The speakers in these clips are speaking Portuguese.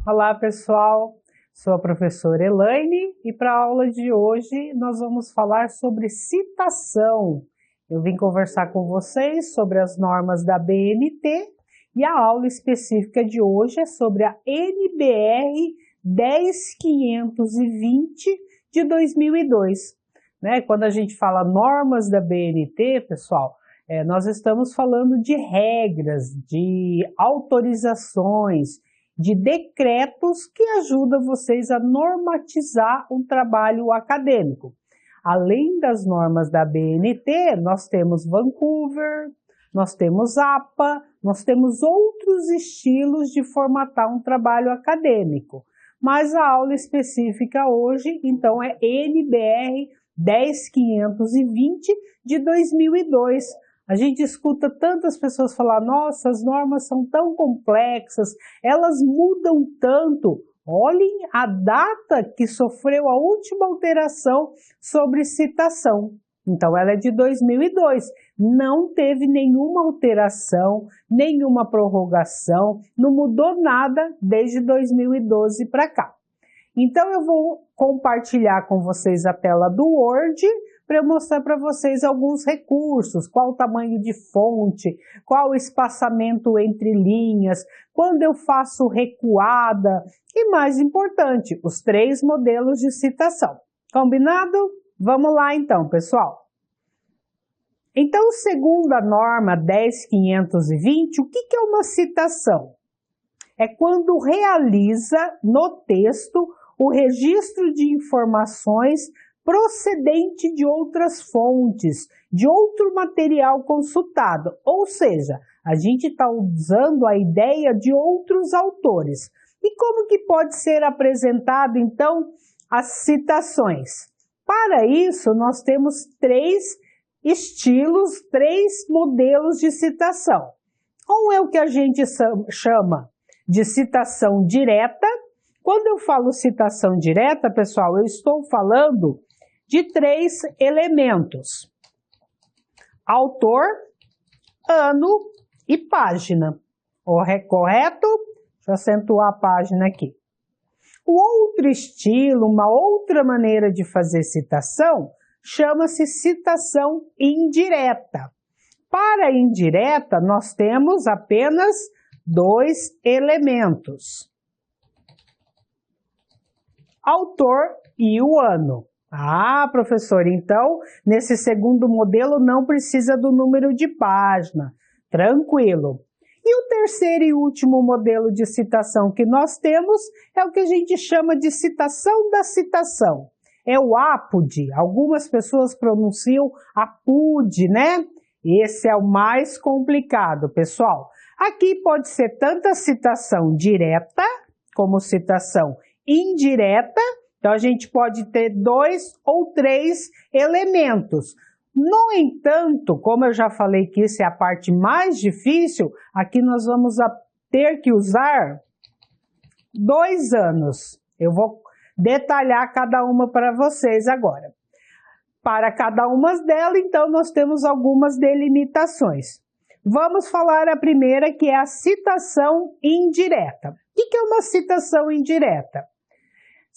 Olá pessoal, sou a professora Elaine e para a aula de hoje nós vamos falar sobre citação. Eu vim conversar com vocês sobre as normas da BNT e a aula específica de hoje é sobre a NBR 10520 de 2002. Quando a gente fala normas da BNT, pessoal, nós estamos falando de regras, de autorizações, de decretos que ajudam vocês a normatizar um trabalho acadêmico. Além das normas da BNT, nós temos Vancouver, nós temos APA, nós temos outros estilos de formatar um trabalho acadêmico. Mas a aula específica hoje, então, é NBR 10520 de 2002. A gente escuta tantas pessoas falar, nossa, as normas são tão complexas, elas mudam tanto. Olhem a data que sofreu a última alteração sobre citação. Então, ela é de 2002. Não teve nenhuma alteração, nenhuma prorrogação, não mudou nada desde 2012 para cá. Então, eu vou compartilhar com vocês a tela do Word para eu mostrar para vocês alguns recursos, qual o tamanho de fonte, qual o espaçamento entre linhas, quando eu faço recuada e, mais importante, os 3 modelos de citação. Combinado? Vamos lá então, pessoal. Então, segundo a norma 10520, o que é uma citação? É quando realiza no texto o registro de informações procedente de outras fontes, de outro material consultado. Ou seja, a gente está usando a ideia de outros autores. E como que pode ser apresentado, então, as citações? Para isso, nós temos 3 estilos, 3 modelos de citação. Um é o que a gente chama de citação direta. Quando eu falo citação direta, pessoal, eu estou falando de 3 elementos: autor, ano e página. Correto? Deixa eu acentuar a página aqui. O outro estilo, uma outra maneira de fazer citação, chama-se citação indireta. Para a indireta, nós temos apenas 2 elementos: autor e o ano. Ah, professor, então, nesse segundo modelo não precisa do número de página. Tranquilo. E o terceiro e último modelo de citação que nós temos é o que a gente chama de citação da citação. É o APUD. Algumas pessoas pronunciam APUD, né? Esse é o mais complicado, pessoal. Aqui pode ser tanto a citação direta como citação indireta. Então, a gente pode ter 2 ou 3 elementos. No entanto, como eu já falei que isso é a parte mais difícil, aqui nós vamos ter que usar 2 anos. Eu vou detalhar cada uma para vocês agora. Para cada uma delas, então, nós temos algumas delimitações. Vamos falar a primeira, que é a citação indireta. O que é uma citação indireta?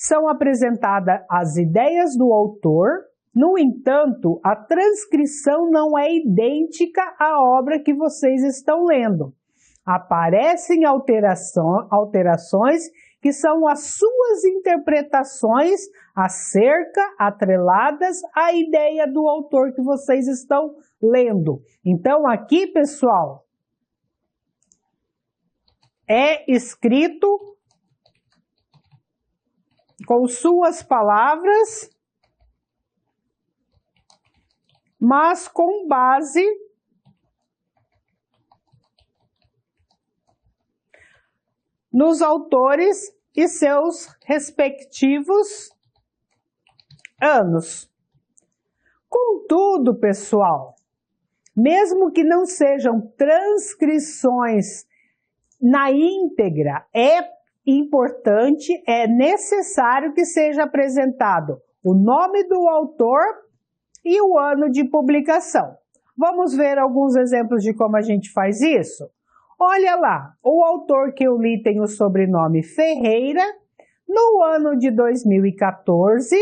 São apresentadas as ideias do autor, no entanto, a transcrição não é idêntica à obra que vocês estão lendo. Aparecem alterações que são as suas interpretações atreladas à ideia do autor que vocês estão lendo. Então, aqui, pessoal, é escrito com suas palavras, mas com base nos autores e seus respectivos anos. Contudo, pessoal, mesmo que não sejam transcrições na íntegra, é importante, é necessário que seja apresentado o nome do autor e o ano de publicação. Vamos ver alguns exemplos de como a gente faz isso? Olha lá, o autor que eu li tem o sobrenome Ferreira, no ano de 2014,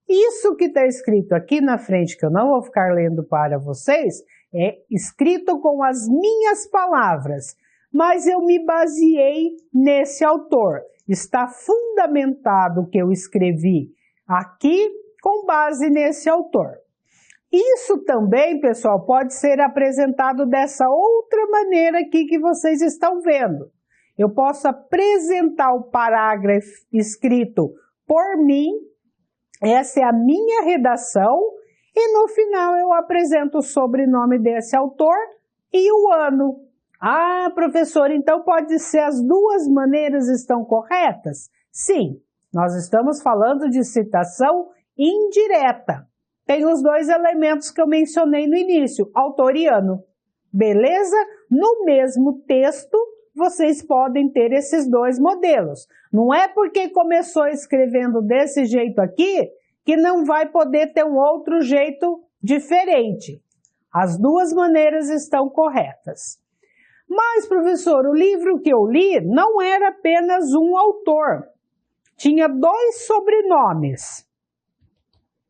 isso que está escrito aqui na frente, que eu não vou ficar lendo para vocês, é escrito com as minhas palavras, mas eu me baseei nesse autor. Está fundamentado o que eu escrevi aqui com base nesse autor. Isso também, pessoal, pode ser apresentado dessa outra maneira aqui que vocês estão vendo. Eu posso apresentar o parágrafo escrito por mim, essa é a minha redação, e no final eu apresento o sobrenome desse autor e o ano. Ah, professor, então pode ser as duas maneiras estão corretas? Sim, nós estamos falando de citação indireta. Tem os dois elementos que eu mencionei no início, autor e ano. Beleza? No mesmo texto, vocês podem ter esses dois modelos. Não é porque começou escrevendo desse jeito aqui que não vai poder ter um outro jeito diferente. As duas maneiras estão corretas. Mas, professor, o livro que eu li não era apenas um autor. Tinha dois sobrenomes.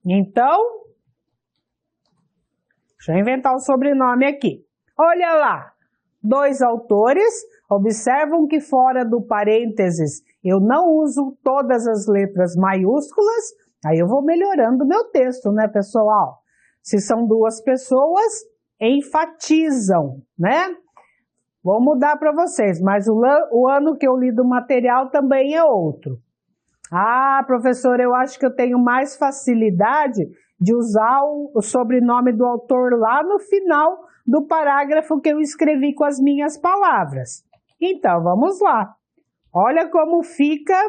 Então, deixa eu inventar o sobrenome aqui. Olha lá, dois autores. Observam que fora do parênteses eu não uso todas as letras maiúsculas. Aí eu vou melhorando o meu texto, né, pessoal? Se são duas pessoas, enfatizam, né? Vou mudar para vocês, mas o ano que eu li do material também é outro. Ah, professor, eu acho que eu tenho mais facilidade de usar o sobrenome do autor lá no final do parágrafo que eu escrevi com as minhas palavras. Então, vamos lá. Olha como fica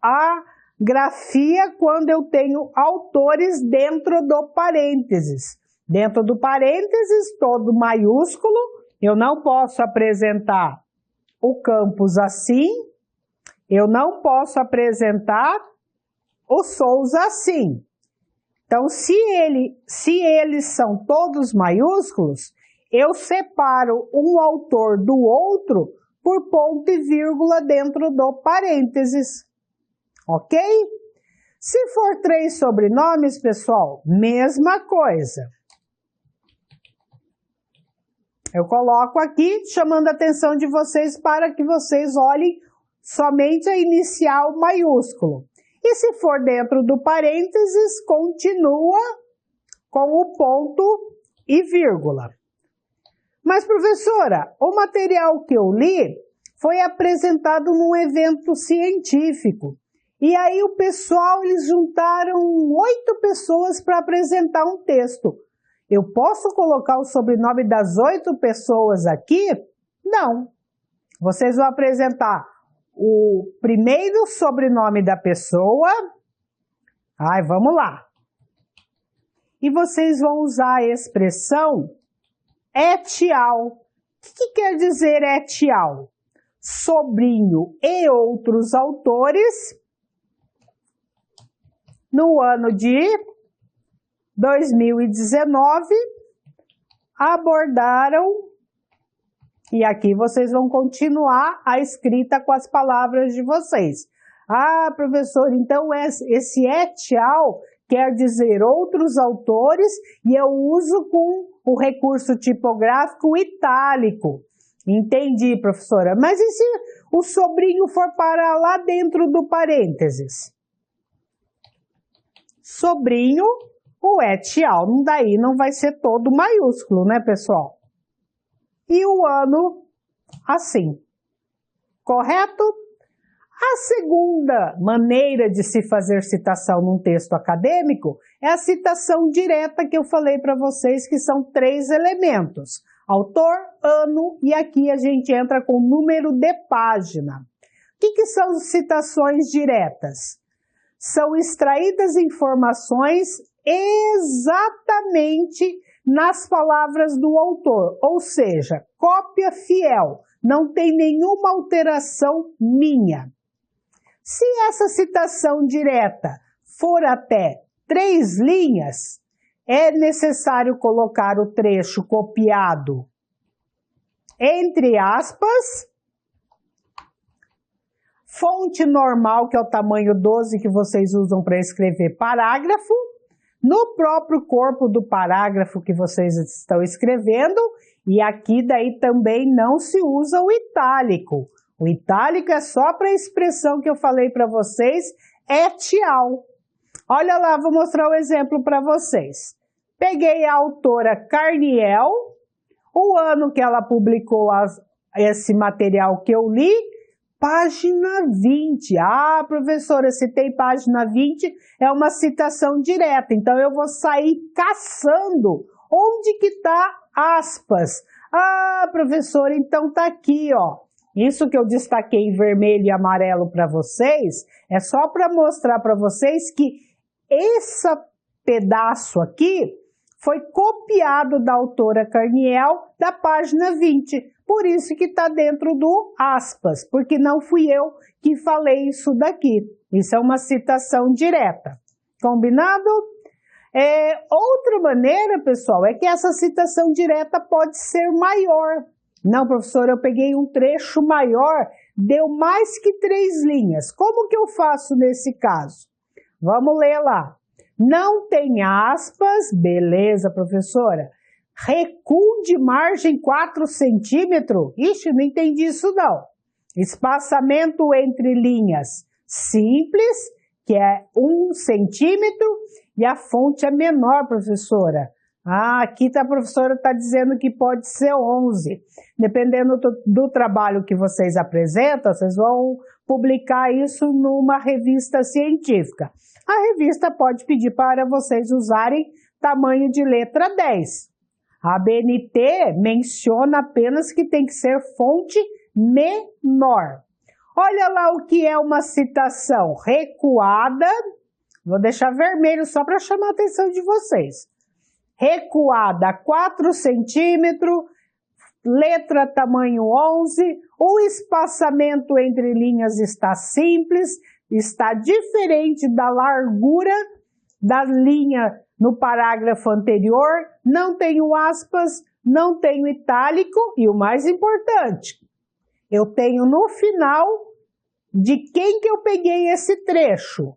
a grafia quando eu tenho autores dentro do parênteses. Dentro do parênteses, todo maiúsculo, eu não posso apresentar o campus assim, eu não posso apresentar o Souza assim. Então, se eles são todos maiúsculos, eu separo um autor do outro por ponto e vírgula dentro do parênteses. Ok? Se for 3 sobrenomes, pessoal, mesma coisa. Eu coloco aqui, chamando a atenção de vocês para que vocês olhem somente a inicial maiúsculo. E se for dentro do parênteses, continua com o ponto e vírgula. Mas, professora, o material que eu li foi apresentado num evento científico. E aí o pessoal, eles juntaram 8 pessoas para apresentar um texto. Eu posso colocar o sobrenome das 8 pessoas aqui? Não. Vocês vão apresentar o primeiro sobrenome da pessoa. Ai, vamos lá. E vocês vão usar a expressão et al. O que quer dizer et al? Sobrinho e outros autores no ano de 2019 abordaram, e aqui vocês vão continuar a escrita com as palavras de vocês. Ah, professor, então esse et al quer dizer outros autores e eu uso com o recurso tipográfico itálico. Entendi, professora. Mas e se o sobrinho for parar lá dentro do parênteses? Sobrinho, o et al, daí não vai ser todo maiúsculo, né, pessoal? E o ano, assim. Correto? A segunda maneira de se fazer citação num texto acadêmico é a citação direta que eu falei para vocês, que são 3 elementos. Autor, ano e aqui a gente entra com número de página. O que são citações diretas? São extraídas informações exatamente nas palavras do autor, ou seja, cópia fiel, não tem nenhuma alteração minha. Se essa citação direta for até 3 linhas, é necessário colocar o trecho copiado entre aspas, fonte normal, que é o tamanho 12 que vocês usam para escrever parágrafo, no próprio corpo do parágrafo que vocês estão escrevendo, e aqui daí também não se usa o itálico. O itálico é só para a expressão que eu falei para vocês, et al. Olha lá, vou mostrar o exemplo para vocês. Peguei a autora Carniel, o ano que ela publicou esse material que eu li, página 20. Ah, professora, se tem página 20, é uma citação direta. Então, eu vou sair caçando onde que está aspas. Ah, professora, então tá aqui, ó. Isso que eu destaquei em vermelho e amarelo para vocês, é só para mostrar para vocês que esse pedaço aqui foi copiado da autora Carniel da página 20. Por isso que está dentro do aspas, porque não fui eu que falei isso daqui. Isso é uma citação direta. Combinado? Outra maneira, pessoal, é que essa citação direta pode ser maior. Não, professor, eu peguei um trecho maior, deu mais que 3 linhas. Como que eu faço nesse caso? Vamos ler lá. Não tem aspas, beleza, professora. Recuo de margem 4 centímetros? Ixi, não entendi isso não. Espaçamento entre linhas simples, que é 1 centímetro, e a fonte é menor, professora. Ah, aqui a professora está dizendo que pode ser 11. Dependendo do trabalho que vocês apresentam, vocês vão publicar isso numa revista científica. A revista pode pedir para vocês usarem tamanho de letra 10. A BNT menciona apenas que tem que ser fonte menor. Olha lá o que é uma citação recuada. Vou deixar vermelho só para chamar a atenção de vocês. Recuada 4 centímetros, letra tamanho 11, o espaçamento entre linhas está simples, está diferente da largura da linha no parágrafo anterior, não tenho aspas, não tenho itálico e o mais importante, eu tenho no final de quem que eu peguei esse trecho.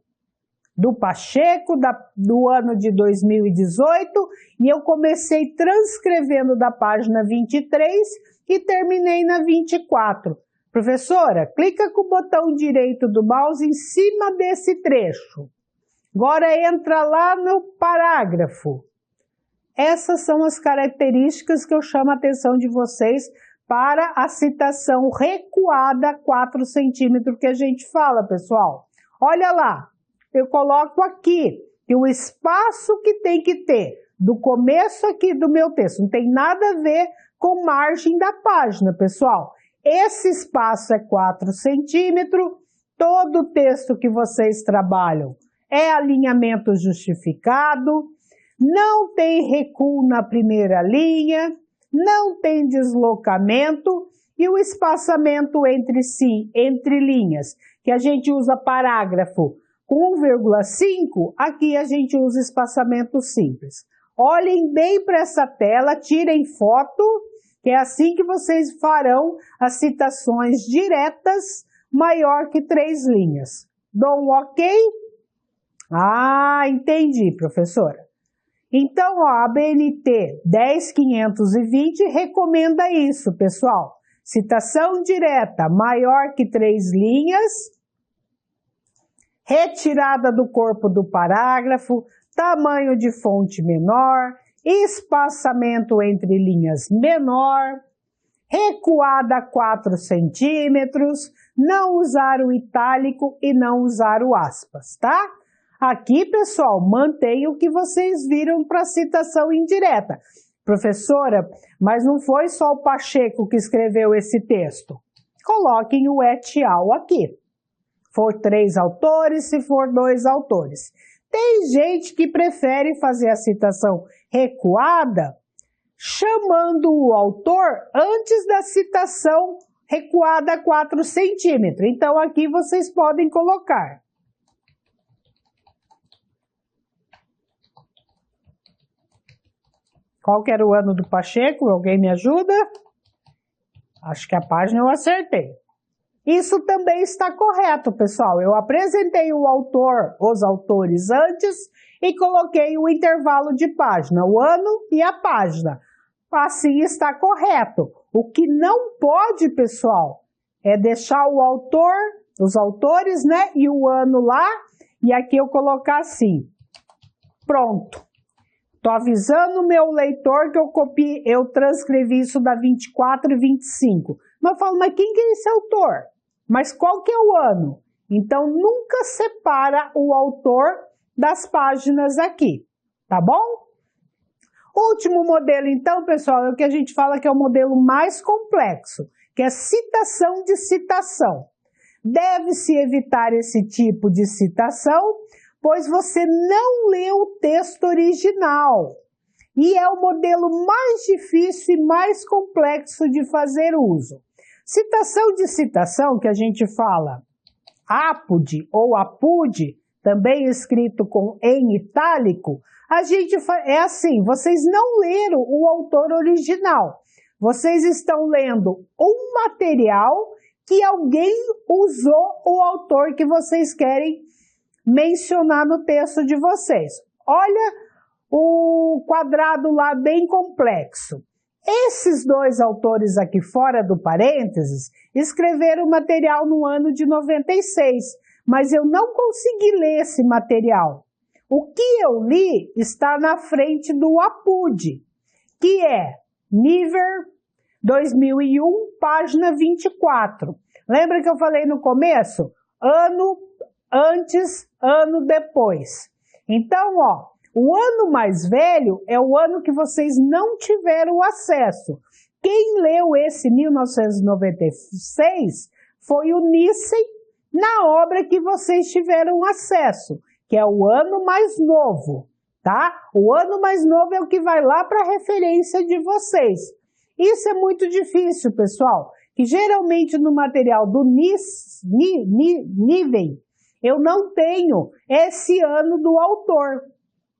Do Pacheco, do ano de 2018, e eu comecei transcrevendo da página 23 e terminei na 24. Professora, clica com o botão direito do mouse em cima desse trecho. Agora entra lá no parágrafo. Essas são as características que eu chamo a atenção de vocês para a citação recuada 4 centímetros que a gente fala, pessoal. Olha lá. Eu coloco aqui que o espaço que tem que ter do começo aqui do meu texto não tem nada a ver com margem da página, pessoal. Esse espaço é 4 centímetros, todo o texto que vocês trabalham é alinhamento justificado, não tem recuo na primeira linha, não tem deslocamento e o espaçamento entre linhas, que a gente usa parágrafo, 1,5, aqui a gente usa espaçamento simples. Olhem bem para essa tela, tirem foto, que é assim que vocês farão as citações diretas maior que 3 linhas. Dou um ok? Ah, entendi, professora. Então, ó, a BNT 10520 recomenda isso, pessoal. Citação direta maior que 3 linhas, retirada do corpo do parágrafo, tamanho de fonte menor, espaçamento entre linhas menor, recuada 4 centímetros, não usar o itálico e não usar o aspas, tá? Aqui, pessoal, mantenha o que vocês viram para citação indireta. Professora, mas não foi só o Pacheco que escreveu esse texto. Coloquem o et al. Aqui. For 3 autores, se for 2 autores. Tem gente que prefere fazer a citação recuada chamando o autor antes da citação recuada 4 centímetros. Então, aqui vocês podem colocar. Qual que era o ano do Pacheco? Alguém me ajuda? Acho que a página eu acertei. Isso também está correto, pessoal. Eu apresentei o autor, os autores antes e coloquei o intervalo de página, o ano e a página. Assim está correto. O que não pode, pessoal, é deixar o autor, os autores, né, e o ano lá, e aqui eu colocar assim. Pronto. Estou avisando o meu leitor que eu transcrevi isso da 24 e 25. Mas eu falo, mas quem que é esse autor? Mas qual que é o ano? Então, nunca separa o autor das páginas aqui, tá bom? O último modelo, então, pessoal, é o que a gente fala que é o modelo mais complexo, que é citação de citação. Deve-se evitar esse tipo de citação, pois você não lê o texto original. E é o modelo mais difícil e mais complexo de fazer uso. Citação de citação, que a gente fala APUD ou APUD, também escrito com em itálico, é assim, vocês não leram o autor original. Vocês estão lendo um material que alguém usou o autor que vocês querem mencionar no texto de vocês. Olha o quadrado lá bem complexo. Esses dois autores aqui fora do parênteses escreveram material no ano de 96, mas eu não consegui ler esse material. O que eu li está na frente do APUD, que é Niver 2001, página 24. Lembra que eu falei no começo? Ano antes, ano depois. Então, ó, o ano mais velho é o ano que vocês não tiveram acesso. Quem leu esse 1996 foi o Nissen na obra que vocês tiveram acesso, que é o ano mais novo, tá? O ano mais novo é o que vai lá para a referência de vocês. Isso é muito difícil, pessoal, que geralmente no material do Niven, eu não tenho esse ano do autor.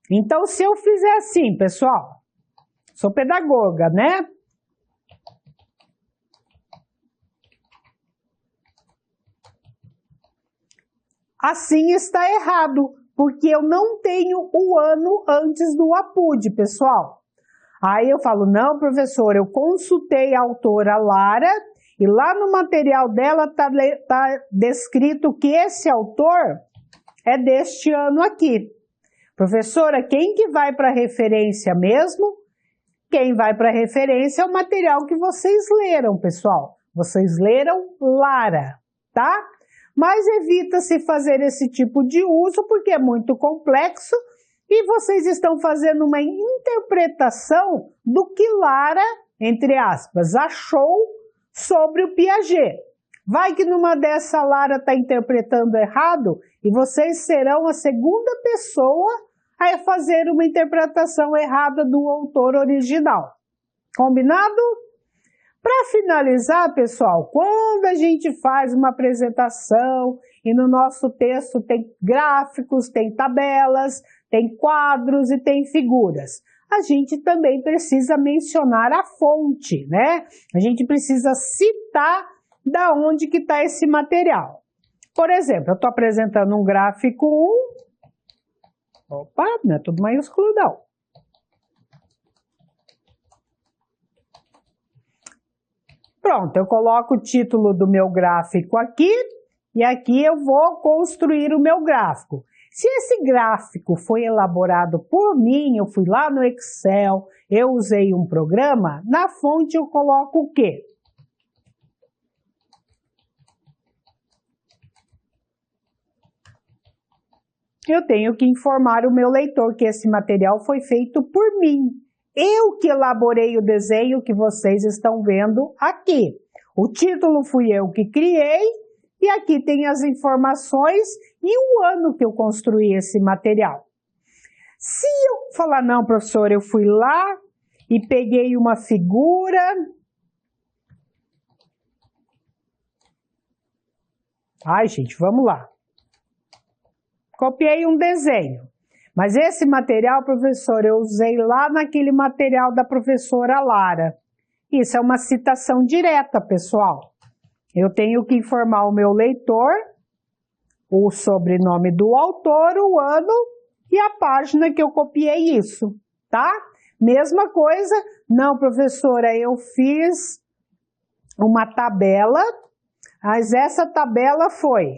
Então, se eu fizer assim, pessoal, sou pedagoga, né? Assim está errado, porque eu não tenho o ano antes do APUD, pessoal. Aí eu falo, não, professor, eu consultei a autora Lara e lá no material dela está descrito que esse autor é deste ano aqui. Professora, quem que vai para a referência mesmo? Quem vai para a referência é o material que vocês leram, pessoal. Vocês leram Lara, tá? Mas evita-se fazer esse tipo de uso porque é muito complexo e vocês estão fazendo uma interpretação do que Lara, entre aspas, achou sobre o Piaget. Vai que numa dessa Lara está interpretando errado e vocês serão a segunda pessoa a fazer uma interpretação errada do autor original. Combinado? Para finalizar, pessoal, quando a gente faz uma apresentação e no nosso texto tem gráficos, tem tabelas, tem quadros e tem figuras, a gente também precisa mencionar a fonte, né? A gente precisa citar da onde que está esse material. Por exemplo, eu estou apresentando um gráfico 1. Opa, não é tudo maiúsculo não. Pronto, eu coloco o título do meu gráfico aqui e aqui eu vou construir o meu gráfico. Se esse gráfico foi elaborado por mim, eu fui lá no Excel, eu usei um programa, na fonte eu coloco o quê? Eu tenho que informar o meu leitor que esse material foi feito por mim. Eu que elaborei o desenho que vocês estão vendo aqui. O título fui eu que criei e aqui tem as informações e o ano que eu construí esse material. Se eu falar, não, professor, eu fui lá e peguei uma figura. Ai, gente, vamos lá. Copiei um desenho. Mas esse material, professor, eu usei lá naquele material da professora Lara. Isso é uma citação direta, pessoal. Eu tenho que informar o meu leitor o sobrenome do autor, o ano e a página que eu copiei isso, tá? Mesma coisa, não, professora, eu fiz uma tabela, mas essa tabela foi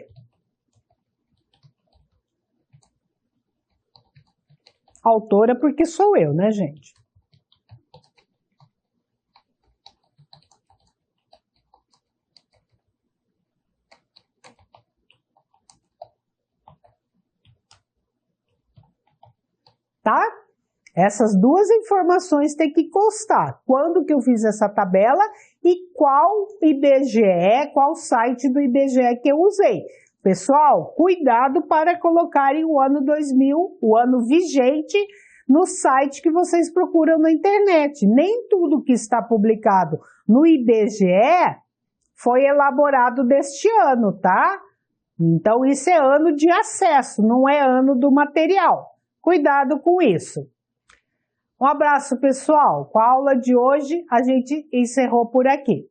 autora porque sou eu, né, gente? Tá? Essas duas informações têm que constar. Quando que eu fiz essa tabela e qual IBGE, qual site do IBGE que eu usei. Pessoal, cuidado para colocarem o ano 2000, o ano vigente, no site que vocês procuram na internet. Nem tudo que está publicado no IBGE foi elaborado deste ano, tá? Então, isso é ano de acesso, não é ano do material. Cuidado com isso. Um abraço, pessoal. Com a aula de hoje, a gente encerrou por aqui.